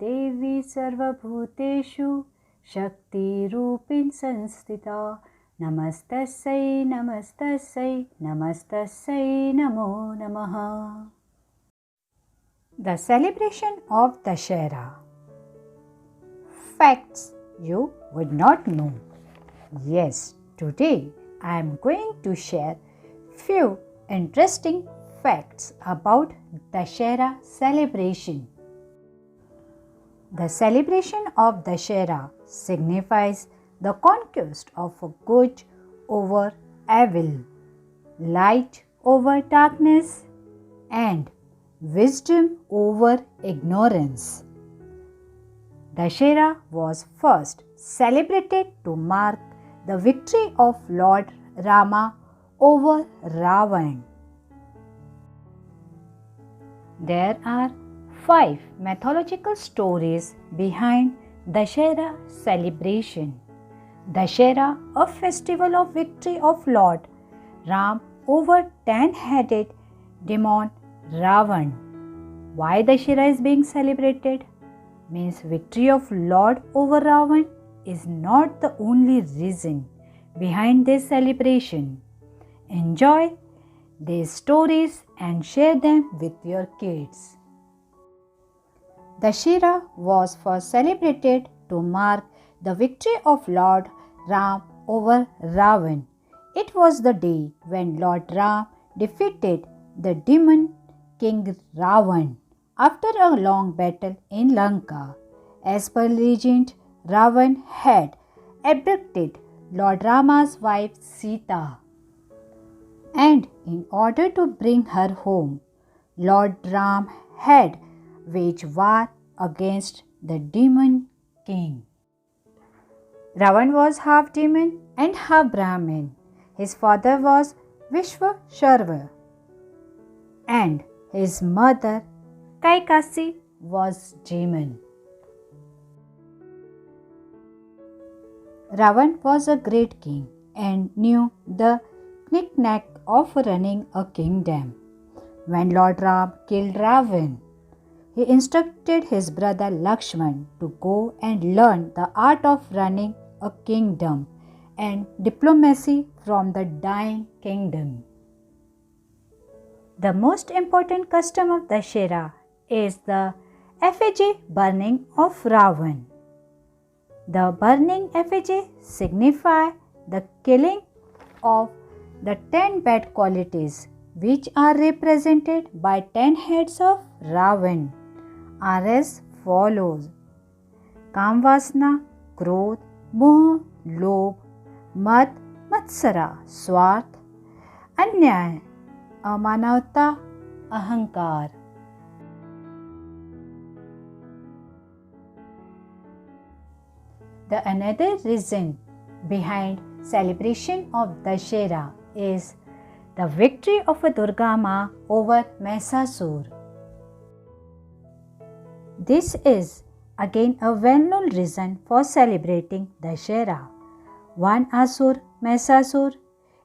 देवी सर्वभूतेषु शक्तिरूपिण संस्थिता नमस्तस्यै नमस्तस्यै नमस्तस्यै नमो नमः. The celebration of Dussehra. Facts you would not know. Yes, today I am going to share few interesting facts about Dussehra celebration. The celebration of Dussehra signifies the conquest of good over evil, light over darkness, and wisdom over ignorance. Dussehra was first celebrated to mark the victory of Lord Rama over Ravan. There are 5 mythological stories behind Dussehra celebration. Dussehra, a festival of victory of Lord Ram over 10-headed demon Ravan. Why Dussehra is being celebrated? Means victory of Lord over Ravan is not the only reason behind this celebration. Enjoy these stories and share them with your kids. Dussehra was first celebrated to mark the victory of Lord Ram over Ravan. It was the day when Lord Ram defeated the demon king Ravan after a long battle in Lanka. As per legend, Ravan had abducted Lord Rama's wife Sita, and in order to bring her home, Lord Ram had waged war against the demon king. Ravan was half demon and half Brahmin. His father was Vishwasharva and his mother Kaikasi was demon. Ravan was a great king and knew the knick-knack of running a kingdom. When Lord Ram killed Ravan, he instructed his brother Lakshman to go and learn the art of running a kingdom and diplomacy from the dying kingdom. The most important custom of Dussehra is the effigy burning of Ravan. The burning effigy signifies the killing of the 10 bad qualities which are represented by 10 heads of Ravan are as follows: Kamvasna, Krodh, Moh, Lobh, Mad, Matsara, Swarth, Anyay, Amanavta, Ahankar. The another reason behind celebration of Dussehra is the victory of Durga Ma over Mahishasur. This is again a well-known reason for celebrating Dussehra. One Asur, Mahishasur,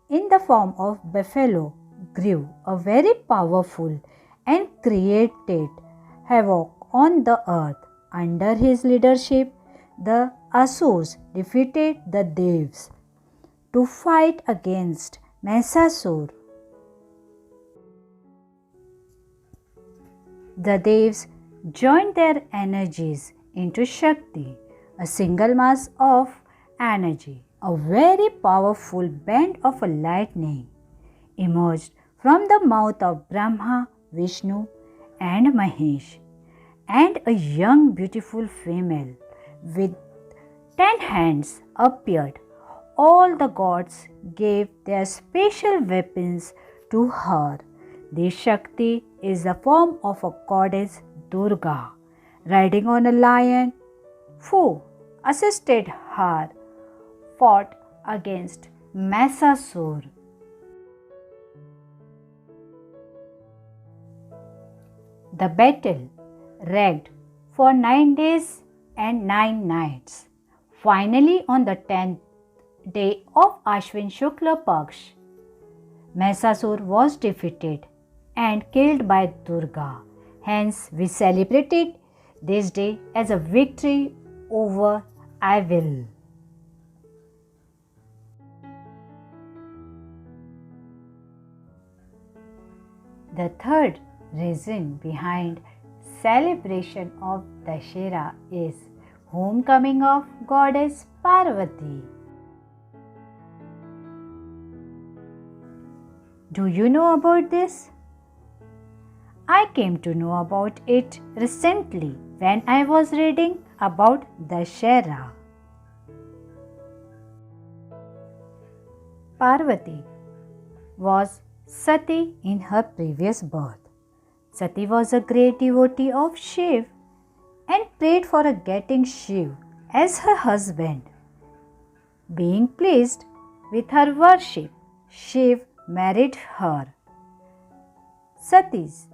in the form of buffalo, grew a very powerful and created havoc on the earth. Under his leadership, the Asurs defeated the Devs to fight against Mahishasur. The Devs joined their energies into Shakti, a single mass of energy. A very powerful band of lightning emerged from the mouth of Brahma, Vishnu, and Mahesh, and a young beautiful female with 10 hands appeared. All the gods gave their special weapons to her. This Shakti is the form of a goddess Durga, riding on a lion, who assisted her, fought against Mahishasur. The battle raged for 9 days and 9 nights. Finally, on the 10th day of Ashwin Shukla Paksh, Mahishasur was defeated and killed by Durga. Hence, we celebrated this day as a victory over evil. The third reason behind celebration of Dussehra is homecoming of goddess Parvati. Do you know about this? I came to know about it recently when I was reading about Dussehra. Parvati was Sati in her previous birth. Sati was a great devotee of Shiv and prayed for getting Shiv as her husband. Being pleased with her worship, Shiv married her. Sati's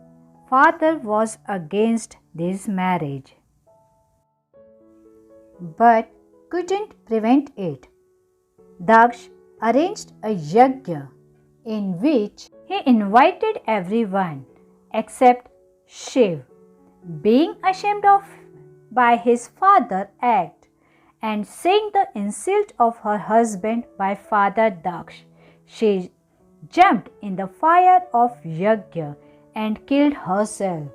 father was against this marriage, but couldn't prevent it. Daksh arranged a yajna in which he invited everyone except Shiv. Being ashamed of by his father's act and seeing the insult of her husband by Father Daksh, she jumped in the fire of yajna and killed herself.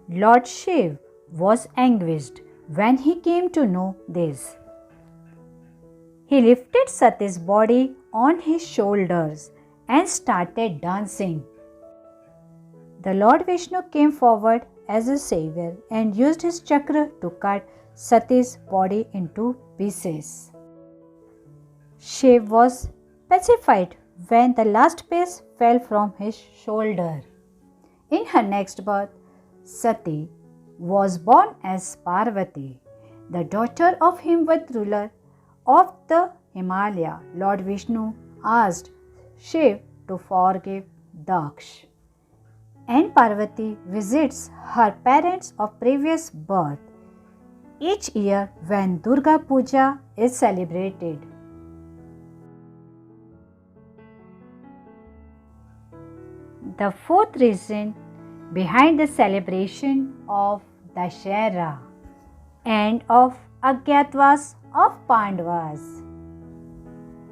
Lord Shiv was anguished when he came to know this. He lifted Sati's body on his shoulders and started dancing. The Lord Vishnu came forward as a savior and used his chakra to cut Sati's body into pieces. Shiv was pacified when the last piece fell from his shoulder. In her next birth, Sati was born as Parvati, the daughter of Himvat ruler of the Himalaya. Lord Vishnu asked Shiv to forgive Daksh, and Parvati visits her parents of previous birth each year when Durga Puja is celebrated. The fourth reason behind the celebration of Dussehra and of Agyatawas of Pandavas.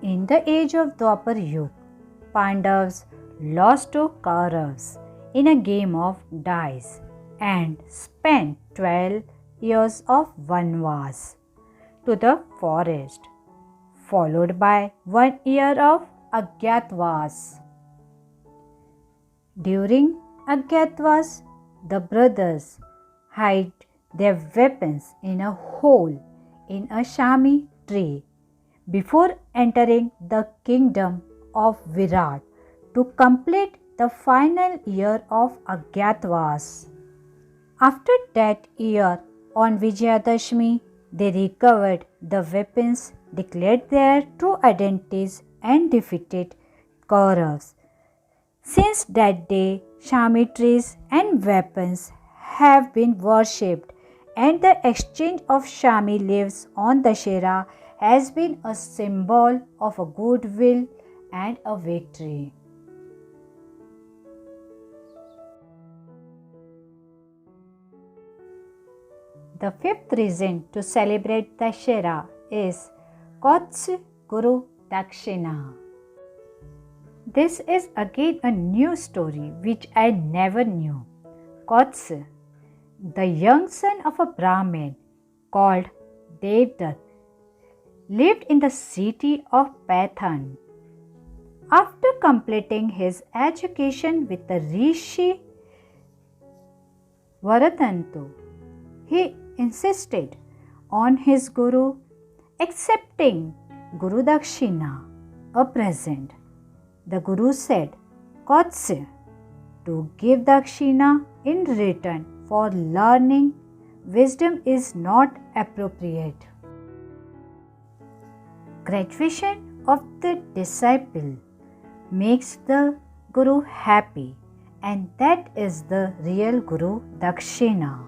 In the age of Dwapar Yuga, Pandavas lost to Kauravas in a game of dice and spent 12 years of Vanvas to the forest, followed by 1 year of Agyatavas. During Agyatavas, the brothers hide their weapons in a hole in a shami tree before entering the kingdom of Virat to complete the final year of Agyatavas. After that year, on Vijayadashmi, they recovered the weapons, declared their true identities, and defeated Kauravas. Since that day, shami trees and weapons have been worshipped, and the exchange of shami leaves on Dussehra has been a symbol of a goodwill and a victory. The fifth reason to celebrate Dussehra is Kaut's Guru Dakshina. This is again a new story which I never knew. Kaut, the young son of a Brahmin called Devdutt, lived in the city of Pathan. After completing his education with the Rishi Varatantu, he insisted on his guru accepting Guru Dakshina, a present. The Guru said, Kautse, to give Dakshina in return for learning wisdom is not appropriate. Graduation of the disciple makes the Guru happy, and that is the real Guru Dakshina.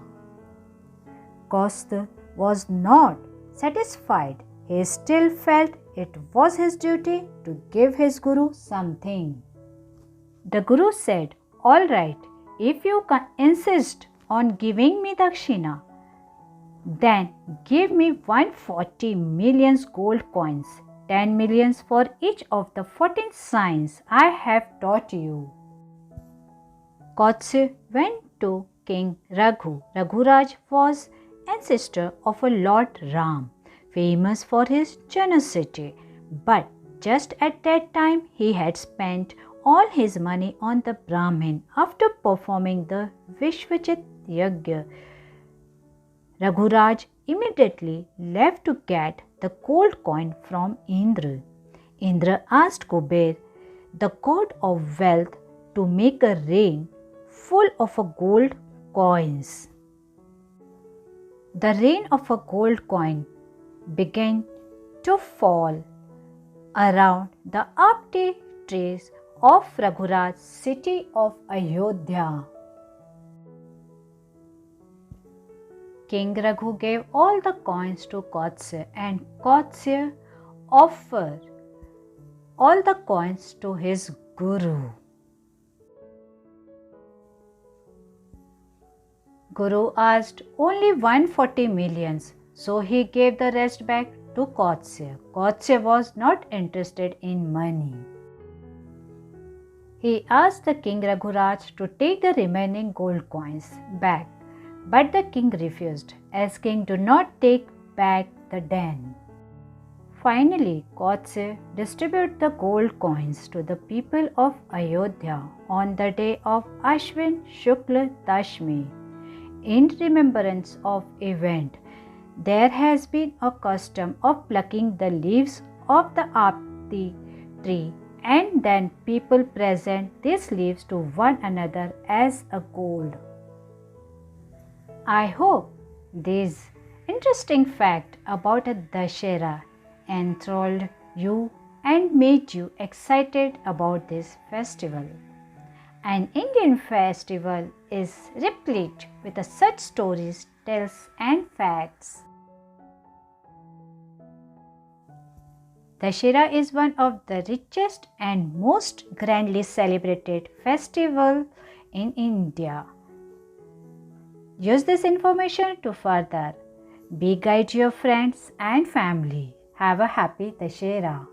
Kaut was not satisfied. He still felt it was his duty to give his Guru something. The Guru said, all right, if you insist on giving me dakshina, then give me 140 million gold coins, 10 millions for each of the 14 signs I have taught you. Kaut went to King Raghu. Raghuraj was ancestor of a Lord Ram, famous for his generosity. But just at that time, he had spent all his money on the Brahmin after performing the Vishwajit Yagya. Raghuraj immediately left to get the gold coin from Indra. Indra asked Kuber, the god of wealth, to make a rain full of gold coins. The rain of a gold coin began to fall around the apti trees of Raghuraj's city of Ayodhya. King Raghu gave all the coins to Kaut and Kaut offered all the coins to his guru. Guru asked only 140 millions, so he gave the rest back to Kaut. Kaut was not interested in money. He asked the king Raghuraj to take the remaining gold coins back, but the king refused, asking do not take back the den. Finally, Kaut distributed the gold coins to the people of Ayodhya on the day of Ashwin Shukla Dashmi. In remembrance of event, there has been a custom of plucking the leaves of the apti tree, and then people present these leaves to one another as a gold. I hope this interesting fact about a Dussehra enthralled you and made you excited about this festival. An Indian festival is replete with such stories, tales and facts. Dussehra is one of the richest and most grandly celebrated festival in India. Use this information to further guide your friends and family. Have a happy Dussehra.